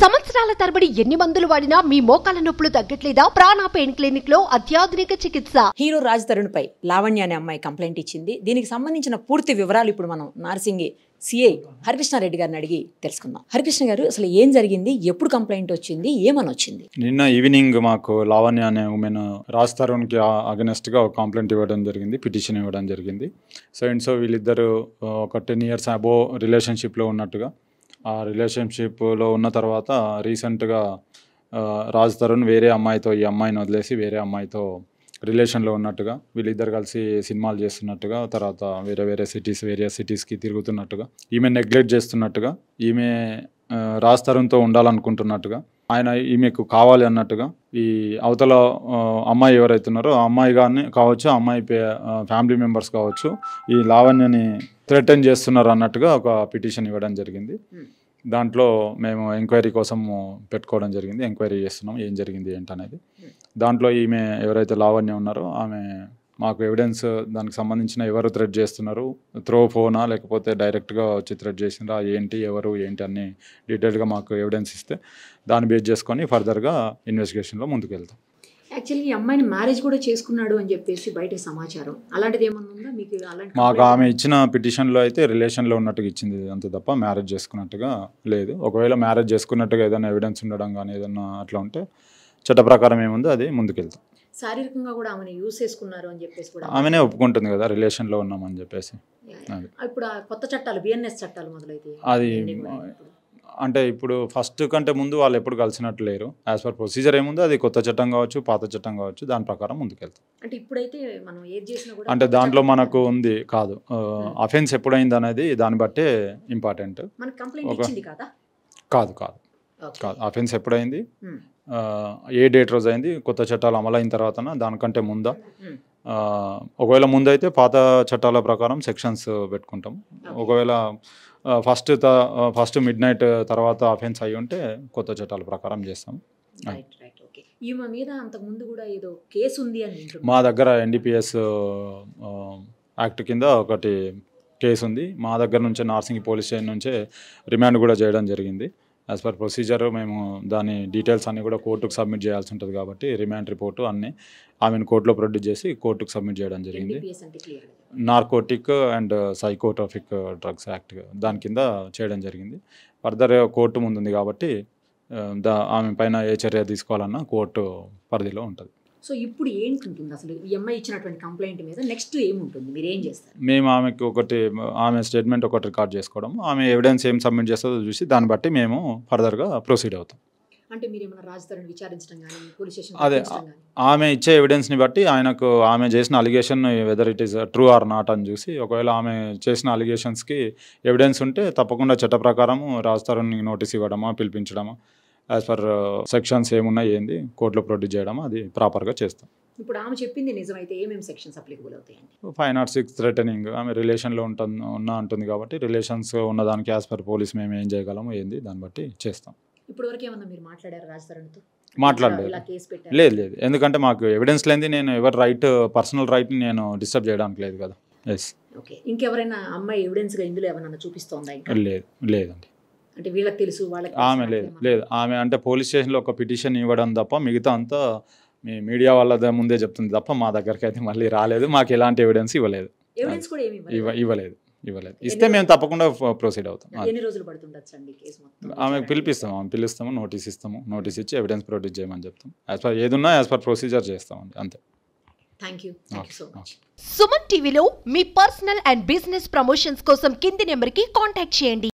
సంవత్సరాల తరబడి ఎన్ని మందులు వాడినా మీ మోకాల నొప్పులు తగ్గట్లేదా? ప్రాణ పెయిన్ క్లినిక్ లో అత్యాధునిక చికిత్స. హీరో రాజ్ తరుణ్ పై లావణ్య అనే అమ్మాయి కంప్లైంట్ ఇచ్చింది. దీనికి సంబంధించిన పూర్తి వివరాలు ఇప్పుడు మనం నార్సింగి సిఐ హరికృష్ణారెడ్డి గారిని అడిగి తెలుసుకుందాం. హరికృష్ణ గారు, అసలు ఏం జరిగింది, ఎప్పుడు కంప్లైంట్ వచ్చింది, ఏమని వచ్చింది? నిన్న ఈవినింగ్ మాకు లావణ్య అనే ఉమెన్ రాజ్ తరుణ్కి అగెనెస్ట్ గా ఒక కంప్లైంట్ ఇవ్వడం జరిగింది, పిటిషన్ ఇవ్వడం జరిగింది. సో వీళ్ళిద్దరు ఒక 10 years అబో రిలేషన్షిప్లో ఉన్నట్టుగా, ఆ రిలేషన్షిప్లో ఉన్న తర్వాత రీసెంట్గా రాజ్ తరుణ్ వేరే అమ్మాయితో ఈ అమ్మాయిని వదిలేసి వేరే అమ్మాయితో రిలేషన్లో ఉన్నట్టుగా, వీళ్ళిద్దరు కలిసి సినిమాలు చేస్తున్నట్టుగా, తర్వాత వేరే సిటీస్కి తిరుగుతున్నట్టుగా, ఈమె నెగ్లెక్ట్ చేస్తున్నట్టుగా, ఈమె రాజ్ తరుణ్తో ఉండాలనుకుంటున్నట్టుగా, ఆయన ఈమెకు కావాలి అన్నట్టుగా, ఈ అవతల అమ్మాయి ఎవరైతున్నారో ఆ అమ్మాయి కానీ కావచ్చు, ఆ అమ్మాయి ఫ్యామిలీ మెంబర్స్ కావచ్చు, ఈ లావణ్యని థ్రెటన్ చేస్తున్నారు అన్నట్టుగా ఒక పిటిషన్ ఇవ్వడం జరిగింది. దాంట్లో మేము ఎంక్వైరీ కోసం పెట్టుకోవడం జరిగింది. ఎంక్వైరీ చేస్తున్నాం ఏం జరిగింది ఏంటనేది. దాంట్లో ఈమె ఎవరైతే లావణ్య ఉన్నారో ఆమె మాకు ఎవిడెన్స్ దానికి సంబంధించిన ఎవరు థ్రెట్ చేస్తున్నారు, త్రో ఫోనా లేకపోతే డైరెక్ట్గా వచ్చి థ్రెట్ చేసినారా, ఎవరు ఏంటి అన్ని డీటెయిల్గా మాకు ఎవిడెన్స్ ఇస్తే దాన్ని బేస్ చేసుకొని ఫర్దర్గా ఇన్వెస్టిగేషన్లో ముందుకు వెళ్తాం. యాక్చువల్లీ ఈ అమ్మాయిని మ్యారేజ్ కూడా చేసుకున్నాడు అని చెప్పేసి బయట సమాచారం, అలాంటిది ఏమన్నా ఉందా మీకు? మాకు ఆమె ఇచ్చిన పిటిషన్లో అయితే రిలేషన్లో ఉన్నట్టుగా ఇచ్చింది అంతే తప్ప మ్యారేజ్ చేసుకున్నట్టుగా లేదు. ఒకవేళ మ్యారేజ్ చేసుకున్నట్టుగా ఏదైనా ఎవిడెన్స్ ఉండడం కానీ ఏదైనా అట్లా ఉంటే చట్ట ప్రకారం ఏముందో అది ముందుకెళ్తాం. శారీరకంగా కూడా ఆమెను యూజ్ చేసుకున్నారు అని చెప్పేసి కూడా ఆమెనే ఒప్పుకుంటుంది కదా రిలేషన్లో ఉన్నామని చెప్పేసి. ఇప్పుడు ఆ కొత్త చట్టాలు, బిఎన్ఎస్ చట్టాలు మొదలైతే అది అంటే ఇప్పుడు ఫస్ట్ కంటే ముందు వాళ్ళు ఎప్పుడు కలిసినట్టు లేరు. యాజ్ పర్ ప్రొసీజర్ ఏముందో అది కొత్త చట్టం కావచ్చు, పాత చట్టం కావచ్చు, దాని ప్రకారం ముందుకెళ్తాం. అంటే ఇప్పుడైతే మనం ఏది చేసినా కూడా అంటే దాంట్లో మనకు ఉంది కాదు, అఫెన్స్ ఎప్పుడైంది అనేది దాన్ని బట్టే ఇంపార్టెంట్. కాదు అఫెన్స్ ఎప్పుడైంది, ఏ డేట్ రోజు అయింది, కొత్త చట్టాలు అమలైన తర్వాత దానికంటే ముందా, ఒకవేళ ముందైతే పాత చట్టాల ప్రకారం సెక్షన్స్ పెట్టుకుంటాం. ఒకవేళ ఫస్ట్ మిడ్ నైట్ తర్వాత అఫెన్స్ అయ్యి ఉంటే కొత్త చట్టాల ప్రకారం చేస్తాం. మా దగ్గర NDPS యాక్ట్ కింద ఒకటి కేసు ఉంది. మా దగ్గర నుంచే నార్సింగి పోలీస్ స్టేషన్ నుంచే రిమాండ్ కూడా చేయడం జరిగింది. యాజ్ పర్ ప్రొసీజర్ మేము దాని డీటెయిల్స్ అన్నీ కూడా కోర్టుకు సబ్మిట్ చేయాల్సి ఉంటుంది కాబట్టి రిమాండ్ రిపోర్టు అన్నీ ఆమెను కోర్టులో ప్రొడ్యూస్ చేసి కోర్టుకు సబ్మిట్ చేయడం జరిగింది. Narcotic and psychotropic drugs act దాని కింద చేయడం జరిగింది. ఫర్దర్ కోర్టు ముందుంది కాబట్టి ఆమె పైన ఏ చర్య తీసుకోవాలన్నా కోర్టు పరిధిలో ఉంటుంది. సో ఇప్పుడు ఏంటుంటుంది అసలు ఈ అమ్మాయి ఇచ్చినటువంటి కంప్లైంట్ మీద నెక్స్ట్ ఏముంటుంది, మీరు ఏం చేస్తారు? మేము ఆమె స్టేట్మెంట్ ఒకటి రికార్డ్ చేసుకోవడం, ఆమె ఎవిడెన్స్ ఏం సబ్మిట్ చేస్తుందో చూసి దాన్ని బట్టి మేము ఫర్దర్గా ప్రొసీడ్ అవుతాం. అంటే మీరు ఏమైనా రాజ్ తరుణ్ విచారించడం కానీ పోలీస్ స్టేషన్ అదే ఆమె ఇచ్చే ఎవిడెన్స్ని బట్టి ఆమె చేసిన allegation whether it is true or not అని చూసి, ఒకవేళ ఆమె చేసిన అలిగేషన్స్కి ఎవిడెన్స్ ఉంటే తప్పకుండా చట్ట ప్రకారం రాజ్ తరుణ్కి నోటీస్ ఇవ్వడమా, పిలిపించడమా, యాజ్ పర్ సెక్షన్స్ ఏమున్నాయి ఏంది కోర్టులో ప్రొడ్యూస్ చేయడమా అది ప్రాపర్గా చేస్తాం. ఇప్పుడు ఆమె చెప్పింది నిజమైతే ఏమేమి సెక్షన్స్ అప్లికబుల్ అవుతాయండి? 506 థ్రెటనింగ్, ఆమె రిలేషన్లో అంటుంది కాబట్టి రిలేషన్స్ ఉన్నదానికి యాజ్ పర్ పోలీస్ మేము ఏం చేయగలము ఏంది దాన్ని బట్టి చేస్తాం. ఇప్పుడు వరకు ఏమన్నా మీరు మాట్లాడారు రాజ్ తరుణ్తో? మాట్లాడలేదు. లేదు, ఎందుకంటే మాకు ఎవిడెన్స్ లేనిది నేను పర్సనల్ రైట్ని నేను డిస్టర్బ్ చేయడానికి లేదు కదా. ఓకే, ఇంకెవరైనా అమ్మాయి ఎవిడెన్స్గా ఇందులో ఏమైనా చూపిస్తోందా? లేదండి. అంటే వీళ్ళకి తెలుసు, వాళ్ళకి ఆమె లేదు. ఆమె అంటే పోలీస్ స్టేషన్లో ఒక పిటిషన్ ఇవ్వడం తప్ప మిగతా అంతా మీ మీడియా వాళ్ళ ముందే చెప్తుంది తప్ప మా దగ్గరికి అయితే మళ్ళీ రాలేదు. మాకు ఎలాంటి ఎవిడెన్స్ ఇవ్వలేదు. ఇస్తే మేము తప్పకుండా ప్రొసీడ్ అవుతాం. ఎన్ని రోజులు పడుతుండొచ్చండి కేసు మొత్తం? ఆమెకు పిలుస్తాము, నోటీస్ ఇచ్చి ఎవిడెన్స్ ప్రొడ్యూస్ చేయమని చెప్తాం. ఏదున్నా యాజ్ పర్ ప్రొసీజర్ చేస్తామండి, అంతే. Thank you so much. Suman టీవీలో మీ పర్సనల్ అండ్ బిజినెస్ ప్రమోషన్స్ కోసం కింది నెంబర్కి కాంటాక్ట్ చేయండి.